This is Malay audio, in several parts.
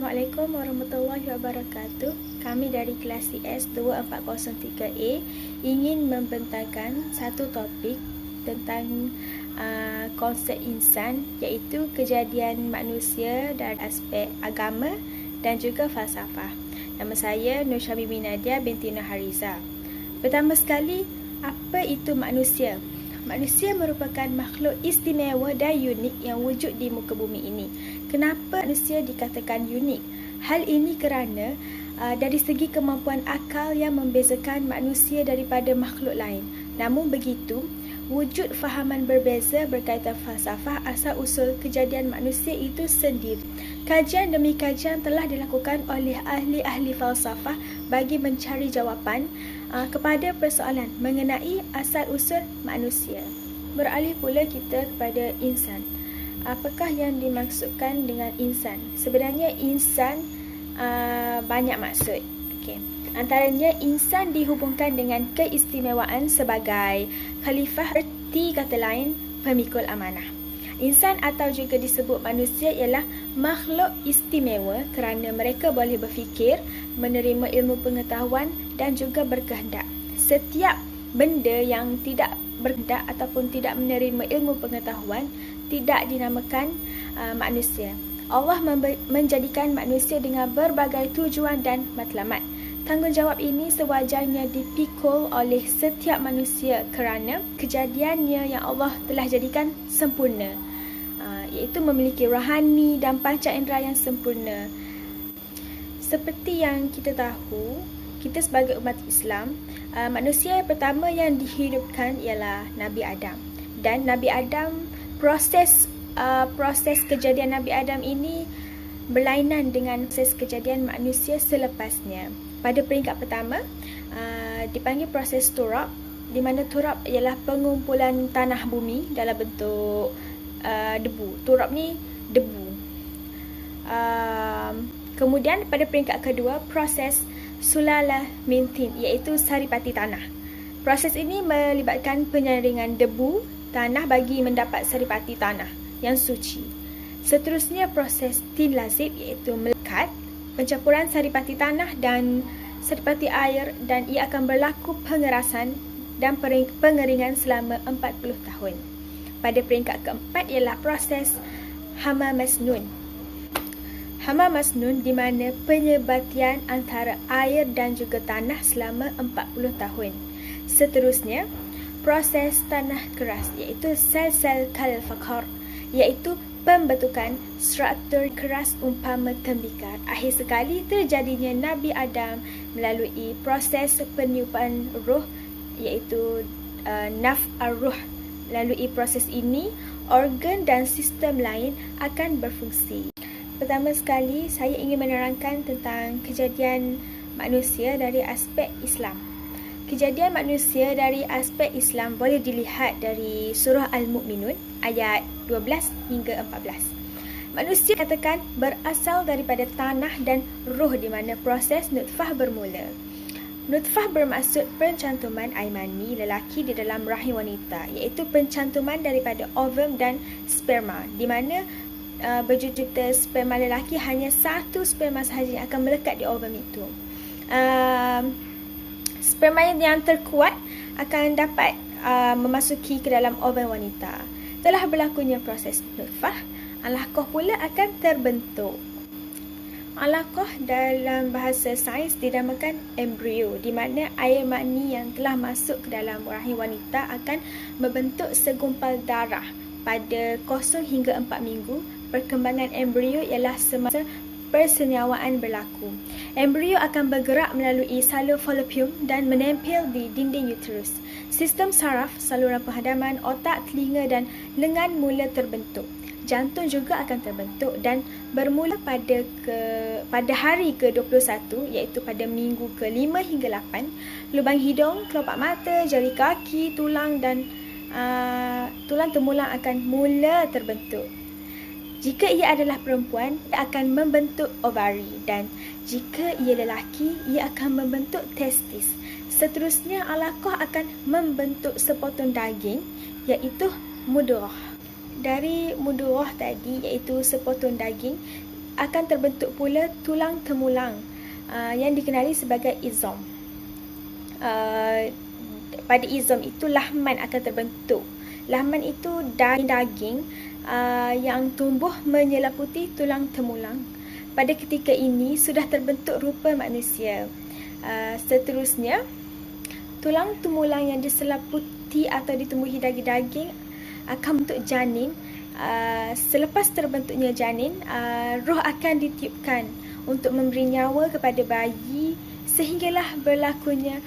Assalamualaikum warahmatullahi wabarakatuh. Kami dari kelas CS 2403A ingin membentangkan satu topik tentang konsep insan, iaitu kejadian manusia dari aspek agama dan juga falsafah. Nama saya Nur Syamimi Nadia binti Nur Hariza. Pertama sekali, apa itu manusia? Manusia merupakan makhluk istimewa dan unik yang wujud di muka bumi ini. Kenapa manusia dikatakan unik? Hal ini kerana dari segi kemampuan akal yang membezakan manusia daripada makhluk lain. Namun begitu, wujud fahaman berbeza berkaitan falsafah asal-usul kejadian manusia itu sendiri. Kajian demi kajian telah dilakukan oleh ahli-ahli falsafah bagi mencari jawapan kepada persoalan mengenai asal-usul manusia. Beralih pula kita kepada insan. Apakah yang dimaksudkan dengan insan? Sebenarnya insan banyak maksud. Antaranya, insan dihubungkan dengan keistimewaan sebagai khalifah, erti kata lain, pemikul amanah. Insan atau juga disebut manusia ialah makhluk istimewa kerana mereka boleh berfikir, menerima ilmu pengetahuan dan juga berkehendak. Setiap benda yang tidak berkehendak ataupun tidak menerima ilmu pengetahuan tidak dinamakan manusia. Allah menjadikan manusia dengan berbagai tujuan dan matlamat. Tanggungjawab ini sewajarnya dipikul oleh setiap manusia kerana kejadiannya yang Allah telah jadikan sempurna, iaitu memiliki rohani dan panca indera yang sempurna. Seperti yang kita tahu, kita sebagai umat Islam, manusia yang pertama yang dihidupkan ialah Nabi Adam. Dan Nabi Adam, proses kejadian Nabi Adam ini berlainan dengan proses kejadian manusia selepasnya. Pada peringkat pertama, dipanggil proses turab, di mana turab ialah pengumpulan tanah bumi dalam bentuk debu. Turab ni debu. Kemudian pada peringkat kedua, proses sulalah min tin, iaitu saripati tanah. Proses ini melibatkan penyaringan debu tanah bagi mendapat saripati tanah yang suci. Seterusnya, proses tin lazib, iaitu melekat, pencampuran saripati tanah dan saripati air, dan ia akan berlaku pengerasan dan pengeringan selama 40 tahun. Pada peringkat keempat ialah proses hama masnun. Hama masnun di mana penyebatian antara air dan juga tanah selama 40 tahun. Seterusnya, proses tanah keras, iaitu sel-sel kalfakar, iaitu pembentukan struktur keras umpama tembikar. Akhir sekali, terjadinya Nabi Adam melalui proses peniupan ruh, iaitu naf ar-ruh. Melalui proses ini, organ dan sistem lain akan berfungsi. Pertama sekali, saya ingin menerangkan tentang kejadian manusia dari aspek Islam. Kejadian manusia dari aspek Islam boleh dilihat dari surah Al-Mu'minun ayat 12 hingga 14. Manusia katakan berasal daripada tanah dan ruh di mana proses nutfah bermula. Nutfah bermaksud pencantuman air mani lelaki di dalam rahim wanita, iaitu pencantuman daripada ovum dan sperma, di mana berjuta-juta sperma lelaki, hanya satu sperma sahaja yang akan melekat di ovum itu. Sperma yang terkuat akan dapat memasuki ke dalam ovum wanita. Telah berlakunya proses nutfah, alaqah pula akan terbentuk. Alaqah dalam bahasa sains dinamakan embrio, di mana air mani yang telah masuk ke dalam rahim wanita akan membentuk segumpal darah. Pada 0 hingga 4 minggu, perkembangan embrio ialah semasa persenyawaan berlaku. Embrio akan bergerak melalui salur fallopian dan menempel di dinding uterus. Sistem saraf, saluran penghadaman, otak, telinga dan lengan mula terbentuk. Jantung juga akan terbentuk dan bermula pada hari ke-21, iaitu pada minggu ke-5 hingga 8, lubang hidung, kelopak mata, jari kaki, tulang dan tulang temulang akan mula terbentuk. Jika ia adalah perempuan, ia akan membentuk ovari, dan jika ia lelaki, ia akan membentuk testis. Seterusnya, alaqah akan membentuk sepotong daging, iaitu mudghah. Dari mudghah tadi, iaitu sepotong daging, akan terbentuk pula tulang temulang yang dikenali sebagai izom. Pada izom itu lahman akan terbentuk. Lahman itu daging yang tumbuh menyeliputi tulang temulang. Pada ketika ini sudah terbentuk rupa manusia. Seterusnya, tulang temulang yang diseliputi atau ditumbuhi daging-daging akan bentuk janin. Selepas terbentuknya janin, roh akan ditiupkan untuk memberi nyawa kepada bayi sehinggalah berlakunya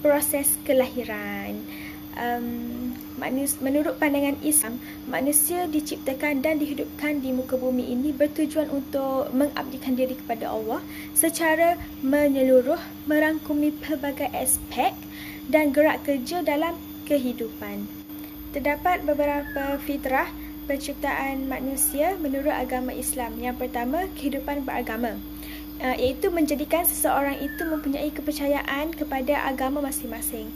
proses kelahiran. Menurut pandangan Islam, manusia diciptakan dan dihidupkan di muka bumi ini bertujuan untuk mengabdikan diri kepada Allah secara menyeluruh, merangkumi pelbagai aspek dan gerak kerja dalam kehidupan. Terdapat beberapa fitrah penciptaan manusia menurut agama Islam. Yang pertama, kehidupan beragama, iaitu menjadikan seseorang itu mempunyai kepercayaan kepada agama masing-masing.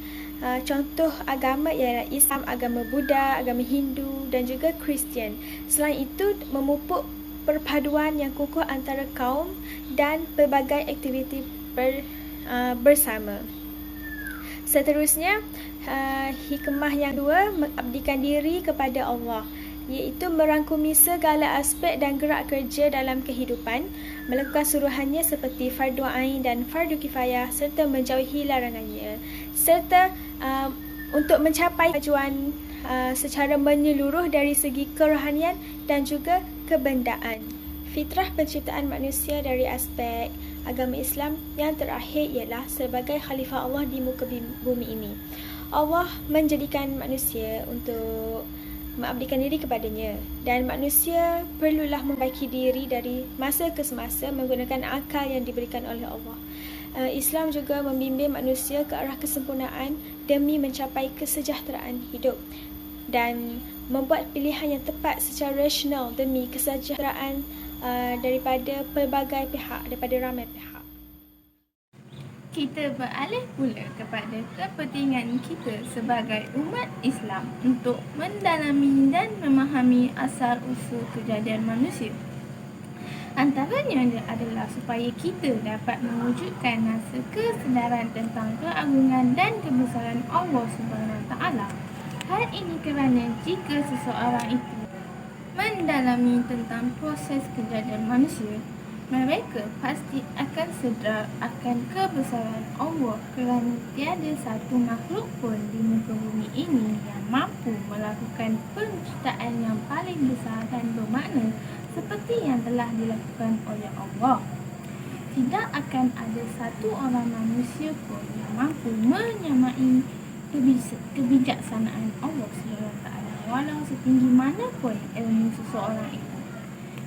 Contoh agama ialah Islam, agama Buddha, agama Hindu dan juga Kristian. Selain itu, memupuk perpaduan yang kukuh antara kaum dan pelbagai aktiviti bersama. Seterusnya, hikmah yang kedua, mengabdikan diri kepada Allah, iaitu merangkumi segala aspek dan gerak kerja dalam kehidupan, melakukan suruhannya seperti fardu ain dan fardu kifayah serta menjauhi larangannya, serta untuk mencapai tujuan secara menyeluruh dari segi kerohanian dan juga kebendaan. Fitrah penciptaan manusia dari aspek agama Islam yang terakhir ialah sebagai khalifah Allah di muka bumi ini. Allah menjadikan manusia untuk mengabdikan diri kepadanya, dan manusia perlulah membaiki diri dari masa ke semasa menggunakan akal yang diberikan oleh Allah. Islam juga membimbing manusia ke arah kesempurnaan demi mencapai kesejahteraan hidup dan membuat pilihan yang tepat secara rasional demi kesejahteraan daripada pelbagai pihak, daripada ramai pihak. Kita beralih pula kepada kepentingan kita sebagai umat Islam untuk mendalami dan memahami asal-usul kejadian manusia. Antaranya adalah supaya kita dapat mewujudkan rasa kesedaran tentang keagungan dan kebesaran Allah SWT. Hal ini kerana jika seseorang itu mendalami tentang proses kejadian manusia, mereka pasti akan sedar akan kebesaran Allah kerana tiada satu makhluk pun di muka bumi ini yang mampu melakukan penciptaan yang paling besar dan bermakna seperti yang telah dilakukan oleh Allah. Tidak akan ada satu orang manusia pun yang mampu menyamai kebijaksanaan Allah SWT walau setinggi mana pun ilmu seseorang itu.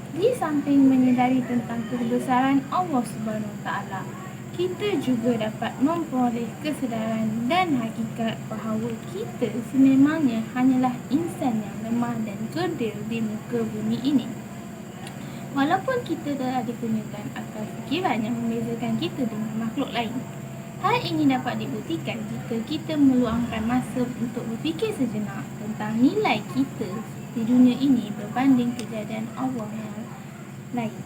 Di samping menyedari tentang kebesaran Allah SWT, kita juga dapat memperoleh kesedaran dan hakikat bahawa kita sememangnya hanyalah insan yang lemah dan kerdil di muka bumi ini. Walaupun kita telah dikurniakan akal fikiran yang membezakan kita dengan makhluk lain, hal ini dapat dibuktikan jika kita meluangkan masa untuk berfikir sejenak tentang nilai kita di dunia ini berbanding kejadian Allah yang lain.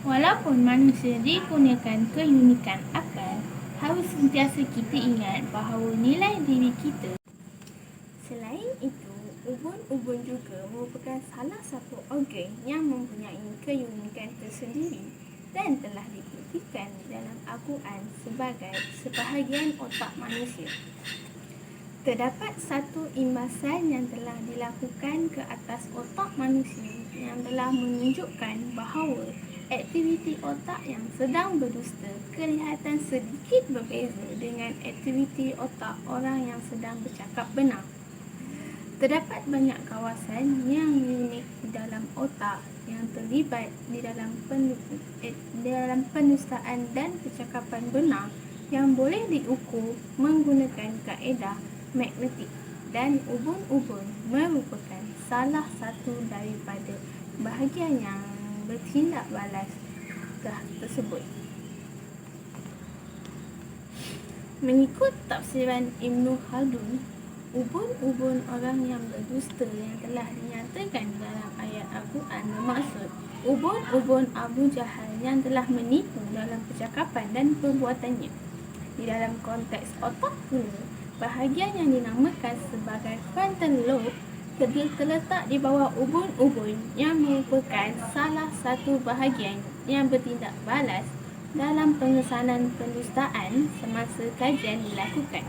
Walaupun manusia dikurniakan keunikan akal, harus sentiasa kita ingat bahawa nilai diri kita. Selain itu, ubun-ubun juga merupakan salah satu organ yang mempunyai keunikan tersendiri dan telah dibuktikan di dalam Al-Quran sebagai sebahagian otak manusia. Terdapat satu imbasan yang telah dilakukan ke atas otak manusia yang telah menunjukkan bahawa aktiviti otak yang sedang berdusta kelihatan sedikit berbeza dengan aktiviti otak orang yang sedang bercakap benar. Terdapat banyak kawasan yang unik di dalam otak yang terlibat di dalam pendustaan dan percakapan benar yang boleh diukur menggunakan kaedah magnetik, dan ubun-ubun merupakan salah satu daripada bahagian yang bertindak balas tersebut. Mengikut tafsiran Ibn Khaldun, ubun-ubun orang yang berdusta yang telah dinyatakan dalam ayat Al-Quran bermaksud ubun-ubun Abu Jahal yang telah menipu dalam percakapan dan perbuatannya. Di dalam konteks otak pula, bahagian yang dinamakan sebagai frontal lobe terletak di bawah ubun-ubun yang merupakan salah satu bahagian yang bertindak balas dalam pengesanan pendustaan semasa kajian dilakukan.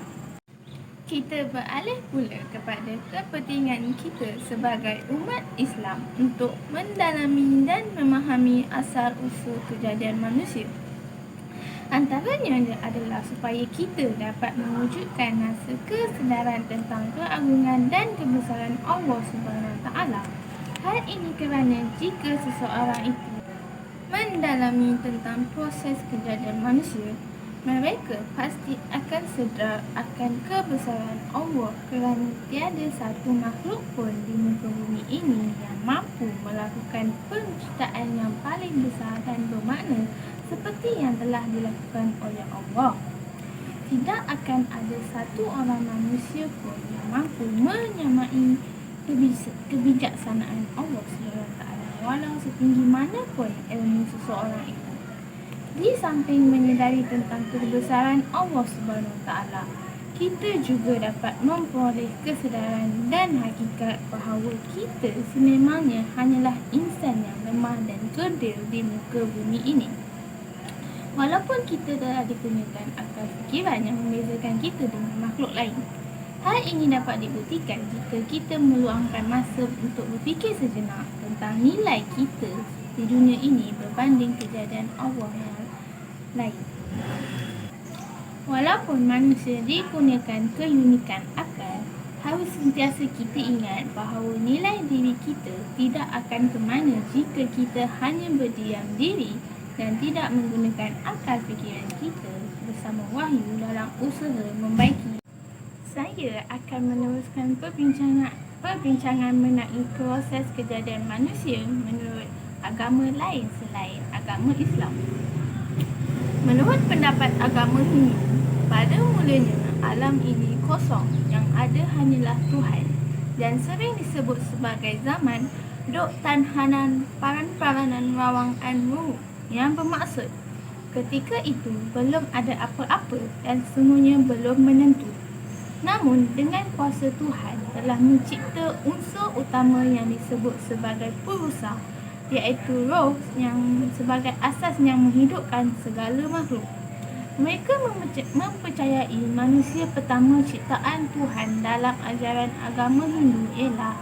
Kita beralih pula kepada kepentingan kita sebagai umat Islam untuk mendalami dan memahami asal-usul kejadian manusia. Antaranya adalah supaya kita dapat mewujudkan rasa kesedaran tentang keagungan dan kebesaran Allah SWT. Hal ini kerana jika seseorang itu mendalami tentang proses kejadian manusia, mereka pasti akan sedar akan kebesaran Allah kerana tiada satu makhluk pun di muka bumi ini yang mampu melakukan penciptaan yang paling besar dan bermakna seperti yang telah dilakukan oleh Allah. Tidak akan ada satu orang manusia pun yang mampu menyamai kebijaksanaan Allah SWT walau setinggi mana pun ilmu seseorang itu. Di samping menyedari tentang kebesaran Allah SWT, kita juga dapat memperoleh kesedaran dan hakikat bahawa kita sememangnya hanyalah insan yang lemah dan kerdil di muka bumi ini. Walaupun kita telah dikurniakan akal fikiran yang membezakan kita dengan makhluk lain, hal ini dapat dibuktikan jika kita meluangkan masa untuk berfikir sejenak tentang nilai kita di dunia ini berbanding kejadian Allah yang lain. Walaupun manusia dikurniakan keunikan akal, harus sentiasa kita ingat bahawa nilai diri kita tidak akan ke mana jika kita hanya berdiam diri dan tidak menggunakan akal fikiran kita bersama wahyu dalam usaha membaiki. Saya akan meneruskan perbincangan mengenai proses kejadian manusia menurut agama lain selain agama Islam. Menurut pendapat agama Hindu, pada mulanya alam ini kosong, yang ada hanyalah Tuhan, dan sering disebut sebagai zaman dok tanhanan paran-paranan rawang anmu, yang bermaksud ketika itu belum ada apa-apa dan semuanya belum menentu. Namun dengan kuasa Tuhan telah mencipta unsur utama yang disebut sebagai Purusa, iaitu roh yang sebagai asas yang menghidupkan segala makhluk. Mereka mempercayai manusia pertama ciptaan Tuhan dalam ajaran agama Hindu ialah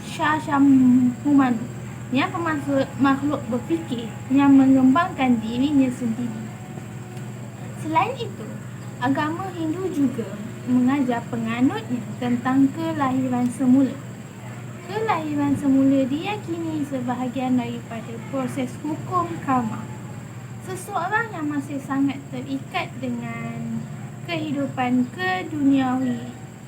Shashamhumanu, yang bermaksud makhluk berfikir yang mengembangkan dirinya sendiri. Selain itu, agama Hindu juga mengajar penganutnya tentang kelahiran semula. Kelahiran semula diyakini sebahagian daripada proses hukum karma. Seseorang yang masih sangat terikat dengan kehidupan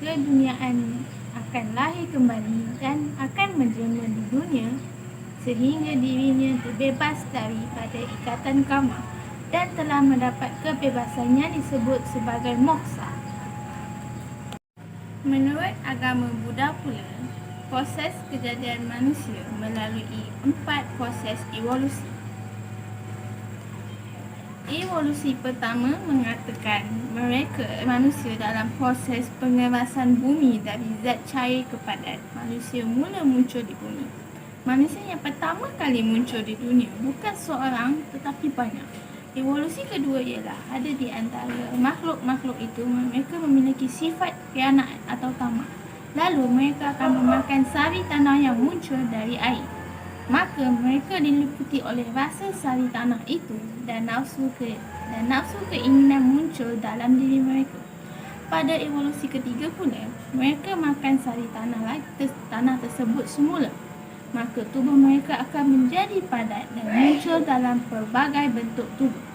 keduniaan akan lahir kembali dan akan menjelma di dunia sehingga dirinya terbebas daripada ikatan karma dan telah mendapat kebebasan yang disebut sebagai moksha. Menurut agama Buddha pula, proses kejadian manusia melalui 4 proses evolusi. Evolusi pertama mengatakan manusia dalam proses pengerasan bumi dari zat cair ke padat. Manusia mula muncul di bumi. Manusia yang pertama kali muncul di dunia bukan seorang tetapi banyak. Evolusi kedua ialah ada di antara makhluk-makhluk itu mereka memiliki sifat khianat atau tamak. Lalu mereka akan memakan sari tanah yang muncul dari air. Maka mereka diliputi oleh rasa sari tanah itu dan nafsu keinginan muncul dalam diri mereka. Pada evolusi ketiga pula, mereka makan sari tanah tersebut semula. Maka tubuh mereka akan menjadi padat dan muncul dalam pelbagai bentuk tubuh.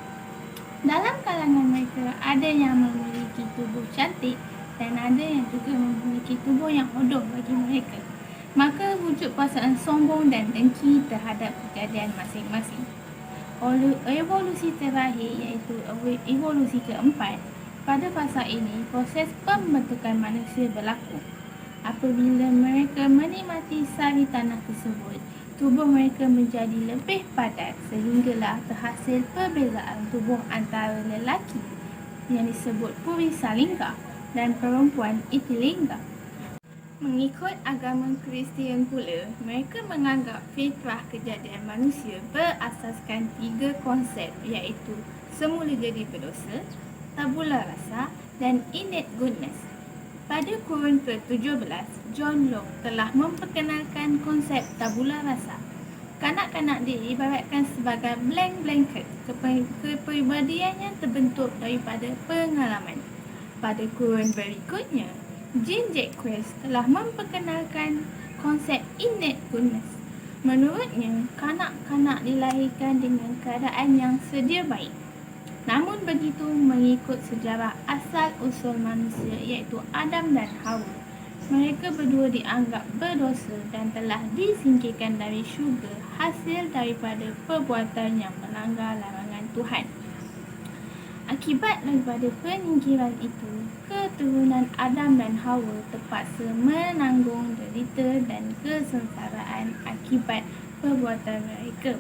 Dalam kalangan mereka, ada yang memiliki tubuh cantik dan ada yang juga memiliki tubuh yang hodoh bagi mereka. Maka wujud perasaan sombong dan dengki terhadap kejadian masing-masing. Evolusi terakhir iaitu evolusi keempat, pada fasa ini proses pembentukan manusia berlaku. Apabila mereka menikmati sari tanah tersebut, tubuh mereka menjadi lebih padat sehinggalah terhasil perbezaan tubuh antara lelaki yang disebut Purisalingga dan perempuan Itilingga. Mengikut agama Kristian pula, mereka menganggap fitrah kejadian manusia berasaskan 3 konsep iaitu semula jadi berdosa, tabula rasa dan innate goodness. Pada kurun ke-17, John Locke telah memperkenalkan konsep tabula rasa. Kanak-kanak diibaratkan sebagai blank blanket, kepribadiannya terbentuk daripada pengalaman. Pada kurun berikutnya, Jean-Jacques telah memperkenalkan konsep innate goodness. Menurutnya, kanak-kanak dilahirkan dengan keadaan yang sedia baik. Namun begitu, mengikut sejarah asal-usul manusia iaitu Adam dan Hawa, mereka berdua dianggap berdosa dan telah disingkirkan dari syurga hasil daripada perbuatan yang melanggar larangan Tuhan. Akibat daripada penyingkiran itu, keturunan Adam dan Hawa terpaksa menanggung derita dan kesengsaraan akibat perbuatan mereka.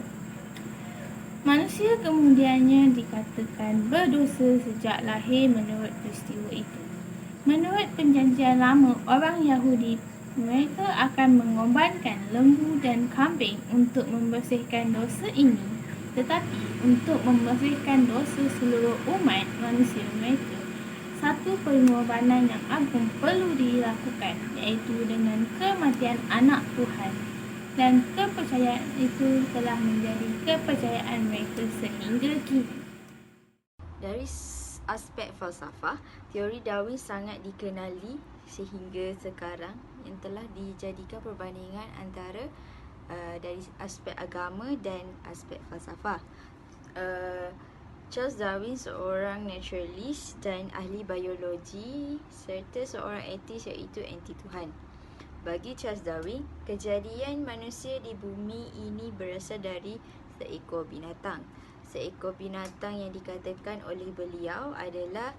Manusia kemudiannya dikatakan berdosa sejak lahir menurut peristiwa itu. Menurut perjanjian lama orang Yahudi, mereka akan mengorbankan lembu dan kambing untuk membersihkan dosa ini. Tetapi untuk membersihkan dosa seluruh umat manusia mereka, satu pengorbanan yang agung perlu dilakukan, iaitu dengan kematian anak Tuhan. Dan kepercayaan itu telah menjadi kepercayaan mereka sehingga kini. Dari aspek falsafah, teori Darwin sangat dikenali sehingga sekarang yang telah dijadikan perbandingan antara dari aspek agama dan aspek falsafah. Charles Darwin seorang naturalis dan ahli biologi serta seorang ateis iaitu anti-Tuhan. Bagi Charles Darwin, kejadian manusia di bumi ini berasal dari seekor binatang. Seekor binatang yang dikatakan oleh beliau adalah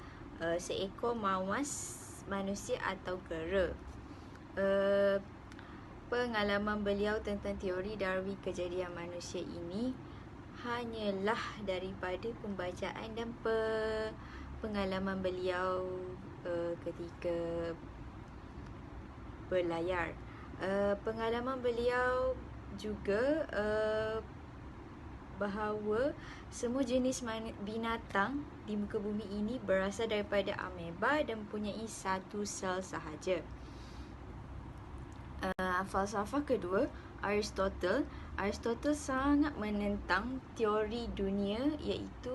seekor mawas manusia atau kera. Pengalaman beliau tentang teori Darwin kejadian manusia ini hanyalah daripada pembacaan dan pengalaman beliau ketika berlayar. Pengalaman beliau juga bahawa semua jenis binatang di muka bumi ini berasal daripada ameba dan mempunyai satu sel sahaja. Falsafah kedua, Aristotle sangat menentang teori dunia iaitu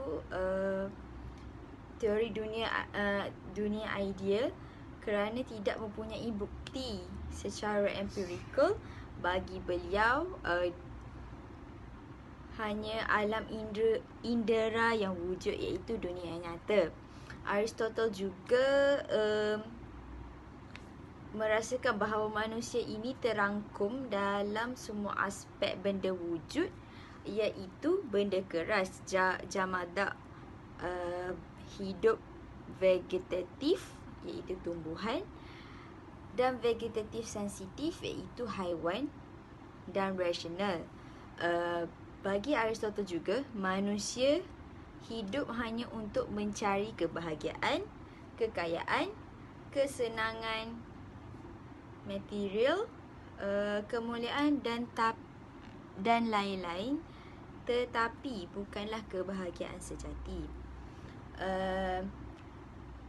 teori dunia ideal kerana tidak mempunyai bukti secara empirikal. Bagi beliau hanya alam indera yang wujud iaitu dunia yang nyata. Aristotle juga merasakan bahawa manusia ini terangkum dalam semua aspek benda wujud iaitu benda keras, jamadah, hidup vegetatif iaitu tumbuhan dan vegetatif sensitif iaitu haiwan dan rasional. Bagi Aristotle juga, manusia hidup hanya untuk mencari kebahagiaan, kekayaan, kesenangan material, kemuliaan dan lain-lain, tetapi bukanlah kebahagiaan sejati.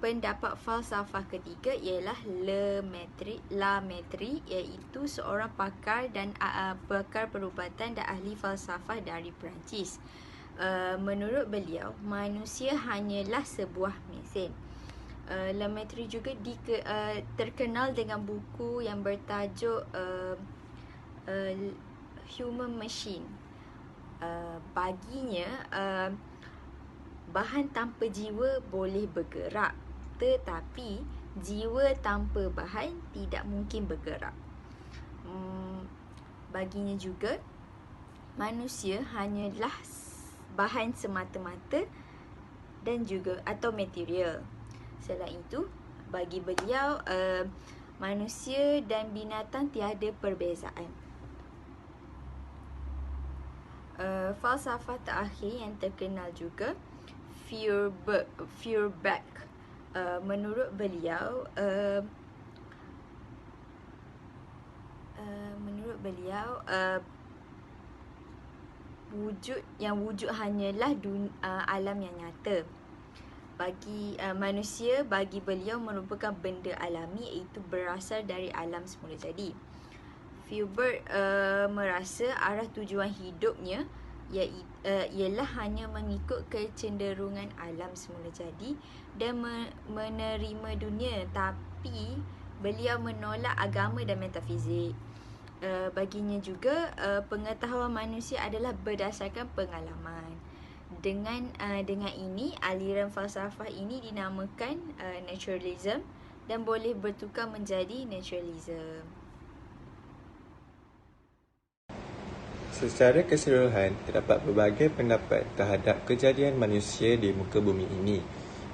Pendapat falsafah ketiga ialah La Mettrie, iaitu seorang pakar perubatan dan ahli falsafah dari Perancis. Menurut beliau, manusia hanyalah sebuah mesin. La Mettrie juga terkenal dengan buku yang bertajuk Human Machine. Baginya, bahan tanpa jiwa boleh bergerak, tetapi jiwa tanpa bahan tidak mungkin bergerak. Baginya juga, manusia hanyalah bahan semata-mata dan juga atau material. Selain itu, bagi beliau manusia dan binatang tiada perbezaan. falsafah terakhir yang terkenal juga, Feuerbach. Menurut beliau, wujud hanyalah alam yang nyata. Bagi manusia, bagi beliau merupakan benda alami, iaitu berasal dari alam semula jadi. Feuerbach merasa arah tujuan hidupnya ialah hanya mengikut kecenderungan alam semula jadi dan menerima dunia, tapi beliau menolak agama dan metafizik. Baginya juga pengetahuan manusia adalah berdasarkan pengalaman. Dengan ini, aliran falsafah ini dinamakan naturalism dan boleh bertukar menjadi naturalism. Secara keseluruhan, terdapat berbagai pendapat terhadap kejadian manusia di muka bumi ini.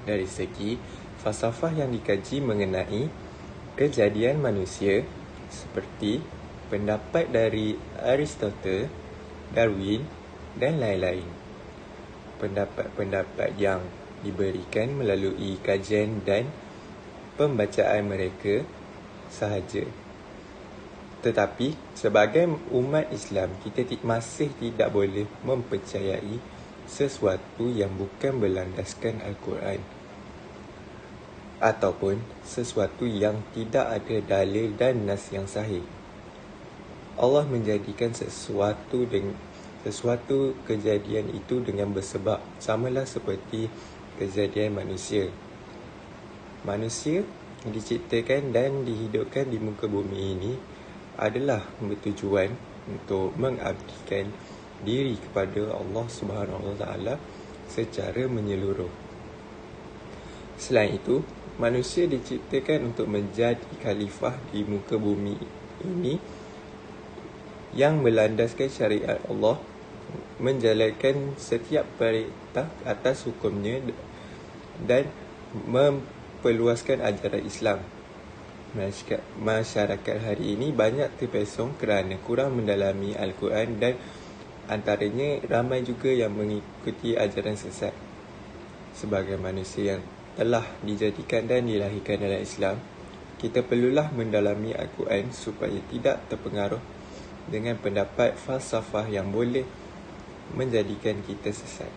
Dari segi falsafah yang dikaji mengenai kejadian manusia, seperti pendapat dari Aristotle, Darwin dan lain-lain. Pendapat-pendapat yang diberikan melalui kajian dan pembacaan mereka sahaja. Tetapi sebagai umat Islam, kita masih tidak boleh mempercayai sesuatu yang bukan berlandaskan Al-Quran ataupun sesuatu yang tidak ada dalil dan nas yang sahih. Allah menjadikan sesuatu kejadian itu dengan bersebab, samalah seperti kejadian manusia. Manusia diciptakan dan dihidupkan di muka bumi ini adalah bertujuan untuk mengabdikan diri kepada Allah Subhanahu Wa Taala secara menyeluruh. Selain itu, manusia diciptakan untuk menjadi khalifah di muka bumi ini yang berlandaskan syariat Allah, menjalankan setiap perintah atas hukumnya dan memperluaskan ajaran Islam. Masyarakat hari ini banyak terpesong kerana kurang mendalami Al-Quran dan antaranya ramai juga yang mengikuti ajaran sesat. Sebagai manusia yang telah dijadikan dan dilahirkan dalam Islam, kita perlulah mendalami Al-Quran supaya tidak terpengaruh dengan pendapat falsafah yang boleh menjadikan kita sesat.